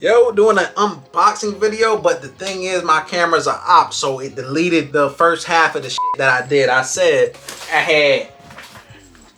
Yo, doing an unboxing video, but the thing is my camera's an op, so it deleted the first half of the shit that I did. I said I had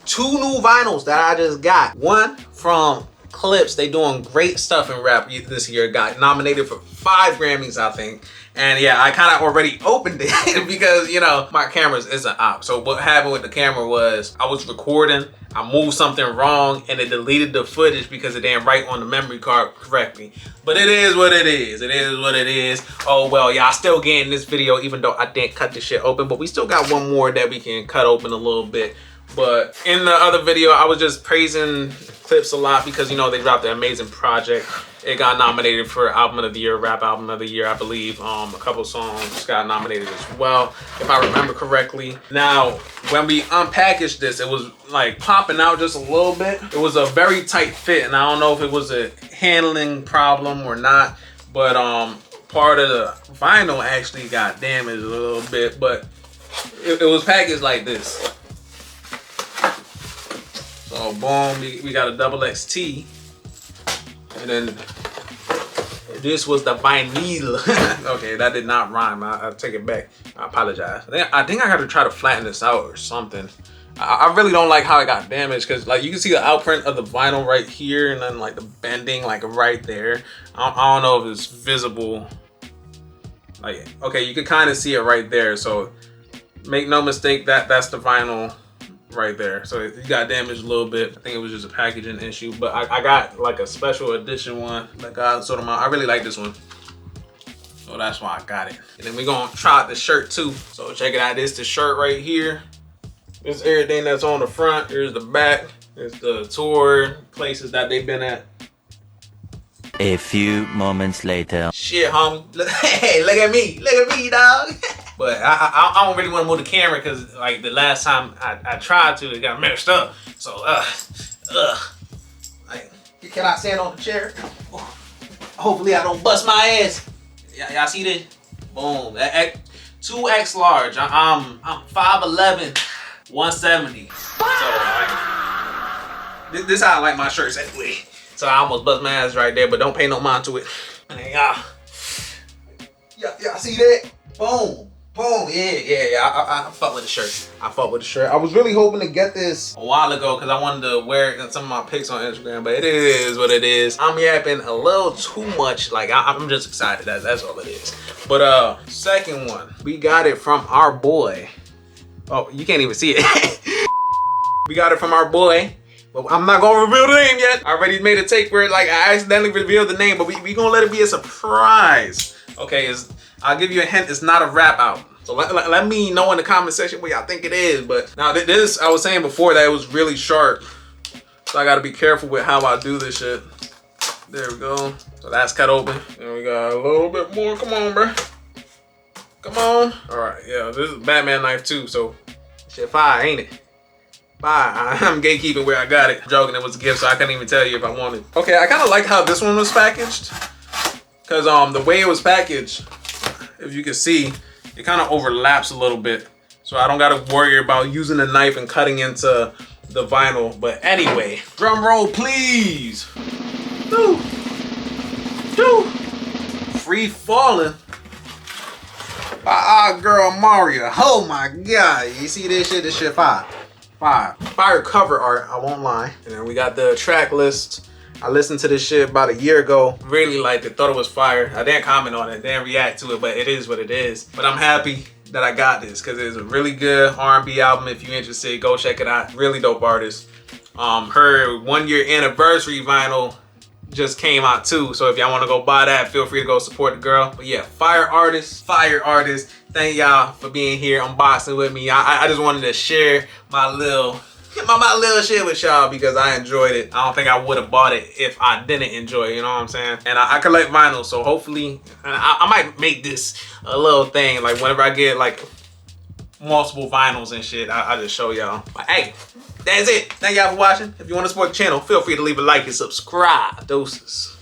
two new vinyls that I just got. One from Clipse. They doing great stuff in rap this year. Got nominated for 5 Grammys, I think. And yeah, I kind of already opened it because, you know, my camera is an op. So what happened with the camera was I was recording, I moved something wrong, and it deleted the footage because it didn't write on the memory card correctly. But it is what it is. It is what it is. Oh well, y'all still getting this video even though I didn't cut the shit open. But we still got one more that we can cut open a little bit. But in the other video, I was just praising Clipse a lot because, you know, they dropped an amazing project. It got nominated for Album of the Year, Rap Album of the Year, I believe. A couple songs got nominated as well, if I remember correctly. Now, when we unpackaged this, it was like popping out just a little bit. It was a very tight fit, and I don't know if it was a handling problem or not, but part of the vinyl actually got damaged a little bit, but it was packaged like this. So boom, we got a double XT. And then this was the vinyl. Okay, that did not rhyme. I take it back. I apologize. I think I got to try to flatten this out or something. I really don't like how it got damaged because, like, you can see the outprint of the vinyl right here, and then like the bending like right there. I don't know if it's visible. Like, okay, you can kind of see it right there. So make no mistake, that's the vinyl right there. So it got damaged a little bit. I think it was just a packaging issue, but I got like a special edition one that got sort of I really like this one, so that's why I got it. And then we're gonna try out the shirt too, so check it out. This the shirt right here. This is everything that's on the front. Here's the back. There's the tour places that they've been at. A few moments later. Shit, homie. Hey, look at me, dog. But I don't really want to move the camera because, like, the last time I tried to, it got messed up. So, like, can I stand on the chair? Hopefully I don't bust my ass. Y'all see this? Boom. 2X large. I'm 5'11", 170. So, like, this is how I like my shirts anyway. So I almost bust my ass right there, but don't pay no mind to it. And then y'all see that? Boom. Boom, yeah. I fuck with the shirt. I was really hoping to get this a while ago because I wanted to wear it in some of my pics on Instagram, but it is what it is. I'm yapping a little too much. Like, I'm just excited. That's all it is. But second one, we got it from our boy. Oh, you can't even see it. We got it from our boy. But I'm not gonna reveal the name yet. I already made a take where, like, I accidentally revealed the name, but we gonna let it be a surprise. Okay, I'll give you a hint, it's not a rap album. So let me know in the comment section what y'all think it is. But now this, I was saying before that it was really sharp. So I gotta be careful with how I do this shit. There we go. So that's cut open. And we got a little bit more. Come on, bro. Come on. All right, yeah, this is Batman knife too. So shit fire, ain't it? Bye. I'm gatekeeping where I got it. I'm joking, it was a gift, so I couldn't even tell you if I wanted. Okay, I kind of like how this one was packaged. Because the way it was packaged, if you can see, it kind of overlaps a little bit. So I don't got to worry about using a knife and cutting into the vinyl. But anyway, drum roll, please. Woo. Woo. Free Falling by our girl Maria. Oh my God. You see this shit? This shit fire. Fire cover art, I won't lie. And then we got the track list. I listened to this shit about a year ago. Really liked it, thought it was fire. I didn't comment on it, didn't react to it, but it is what it is. But I'm happy that I got this because it's a really good R&B album. If you're interested, go check it out. Really dope artist. Her 1-year anniversary vinyl just came out too. So if y'all want to go buy that, feel free to go support the girl. But yeah, fire artist. Thank y'all for being here unboxing with me. I just wanted to share my little shit with y'all because I enjoyed it. I don't think I would have bought it if I didn't enjoy it, you know what I'm saying? And I collect vinyl, so hopefully I might make this a little thing. Like whenever I get like multiple vinyls and shit, I just show y'all. But hey, that's it. Thank y'all for watching. If you want to support the channel, feel free to leave a like and subscribe. Doses.